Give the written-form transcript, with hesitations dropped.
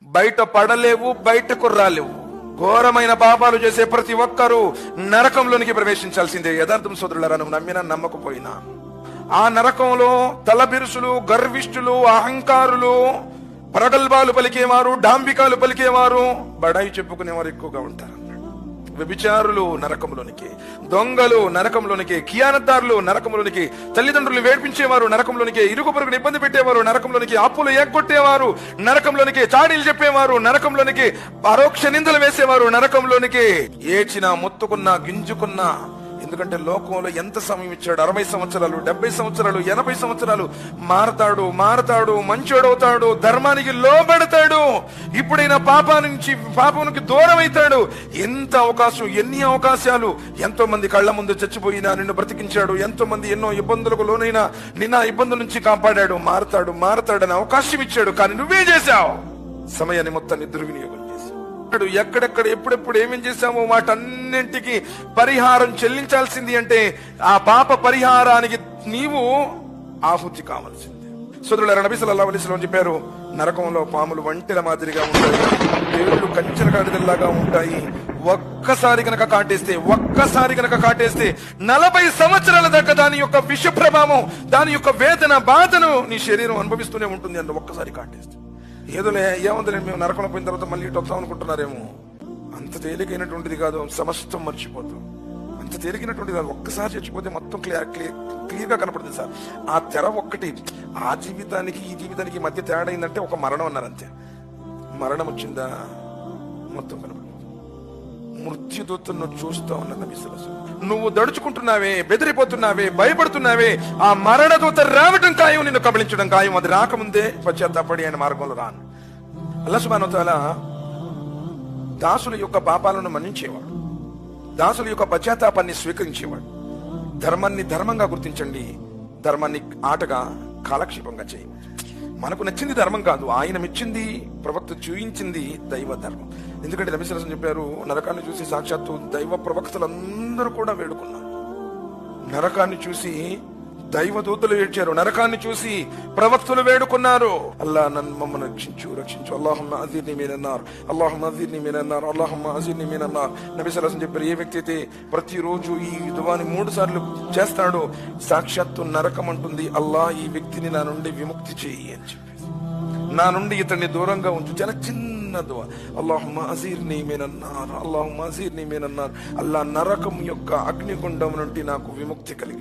బయట పడలేవు, బయటకు రాలేవు. ఘోరమైన పాపాలు చేసే ప్రతి ఒక్కరూ నరకంలోనికి ప్రవేశించాల్సిందే. యథార్థం సోదరులారా, నువ్వు నమ్మినా నమ్మకపోయినా ఆ నరకంలో తలబిరుసులు, గర్విష్ఠులు, అహంకారులు, ప్రగల్భాలు పలికేవారు, డాంబికాలు పలికేవారు, బడాయి చెప్పుకునేవారు ఎక్కువగా ఉంటారు. వ్యభిచారులు నరకంలోనికి, దొంగలు నరకంలోనికి, కియానత్దారులు నరకంలోనికి, తల్లిదండ్రులు వేడ్పించేవారు నరకంలోనికి, ఇరుగు పొరుగును ఇబ్బంది పెట్టేవారు నరకంలోనికి, అప్పులు ఎగ్గొట్టేవారు నరకంలోనికి, చాడీలు చెప్పేవారు నరకంలోనికి, పరోక్ష నిందలు వేసేవారు నరకంలోనికి, ఏడ్చినా, మొత్తుకున్నా, గింజుకున్నా. ఎందుకంటే లోకంలో ఎంత సమయం ఇచ్చాడు? 60 సంవత్సరాలు, 70 సంవత్సరాలు, 80 సంవత్సరాలు. మారతాడు, మంచోడవుతాడు, ధర్మానికి లోబడతాడు, ఇప్పుడైనా పాపానికి దూరం అవుతాడు. ఎంత అవకాశం, ఎన్ని అవకాశాలు! ఎంతో మంది కళ్ళ ముందు చచ్చిపోయినా నిన్ను బ్రతికించాడు. ఎంతో మంది ఎన్నో ఇబ్బందులకు లోనైనా నిన్న ఇబ్బందుల నుంచి కాపాడాడు. మారతాడని అవకాశం ఇచ్చాడు. కానీ నువ్వే చేశావు. సమయాన్ని మొత్తాన్ని దుర్వినియోగం చేశావు. ఎక్కడెక్కడ ఎప్పుడెప్పుడు ఏమేం చేశామో వాటన్నింటికి పరిహారం చెల్లించాల్సింది. అంటే ఆ పాప పరిహారానికి నీవు ఆహుతి కావాల్సింది. సోదరులారా, నబీ సల్లల్లాహు అలైహి వసల్లం చెప్పారు, నరకంలో పాములు వంటెల మాదిరిగా ఉంటాయి, దేవుళ్ళు కంచెల కాడిదల్లాగా ఉంటాయి. ఒక్కసారి గనక కాటేస్తే 40 సంవత్సరాల దాకా దాని యొక్క విష ప్రభావం, దాని యొక్క వేదన, బాధను నీ శరీరం అనుభవిస్తూనే ఉంటుంది. అందులో ఒక్కసారి కాటేస్తే ఏదోలే, ఏముందిలే, మేము నరకంలో పోయిన తర్వాత మళ్ళీ ఇటు వస్తాం అనుకుంటున్నారేమో. అంత తేలికైనటువంటిది కాదు. సమస్తం మర్చిపోతాం. అంత తేలికైనటువంటిది కాదు. ఒక్కసారి చచ్చిపోతే మొత్తం క్లియర్ గా కనపడుతుంది సార్. ఆ తెర ఒక్కటి, ఆ జీవితానికి ఈ జీవితానికి మధ్య తేడా అయిందంటే ఒక మరణం అన్నారు అంతే. మరణం వచ్చిందా మొత్తం కనపడుతుంది. మృత్యుదూతను చూస్తా ఉన్న నబీ సల్లల్లాహు అలైహి వసల్లం, నువ్వు దడుచుకుంటున్నావే, బెదిరిపోతున్నావే, భయపడుతున్నావే, ఆ మరణదూత రావటం ఖాయం, నిన్ను కబళించడం ఖాయం. అది రాకముందే పశ్చాత్తాపడి ఆయన మార్గంలో రాను. అల్లాహ్ సుబ్హానహు వ తఆలా దాసుల యొక్క పాపాలను మన్నించేవాడు, దాసుల యొక్క పశ్చాత్తాపాన్ని స్వీకరించేవాడు. ధర్మాన్ని ధర్మంగా గుర్తించండి, ధర్మాన్ని ఆటగా కాలక్షేపంగా చేయవద్దు. మనకు నచ్చింది ధర్మం కాదు, ఆయన మెచ్చింది, ప్రవక్త చూయించింది దైవ ధర్మం. ఎందుకంటే నబీ సల్లల్లాహు అలైహి వసల్లం చెప్పారు, నరకాన్ని చూసి సాక్షాత్తు దైవ ప్రవక్తలందరూ కూడా వేడుకున్నారు. నరకాన్ని చూసి దైవ దూతలు ఏడ్చారు, నరకాన్ని చూసి ప్రవక్తలు వేడుకున్నారు. అల్లా నన్ను మమ్మల్ని రక్షించు. అల్లాహుమ్మా అజిర్ని మినన్నార్, అల్లాహుమ్మా అజిర్ని మినన్నార్, అల్లాహుమ్మా అజిర్ని మినన్నార్. నబీ సల్లల్లాహు అలైహి వసల్లం చెప్పారు, ఏ వ్యక్తి అయితే ప్రతిరోజు ఈ దువాని 3 సార్లు చేస్తాడో సాక్షాత్తు నరకం అంటుంది, అల్లా ఈ వ్యక్తిని నా నుండి విముక్తి చేయి అని చెప్పేసి, నా నుండి ఇతన్ని దూరంగా ఉంచు. చాలా చిన్న దువా, అల్లాహుమ్మా అజిర్ని మినన్నార్, అల్లాహుమ్మా అజిర్ని మినన్నార్. అల్లా నరకం యొక్క అగ్నిగుండం నుండి నాకు విముక్తి కలిగి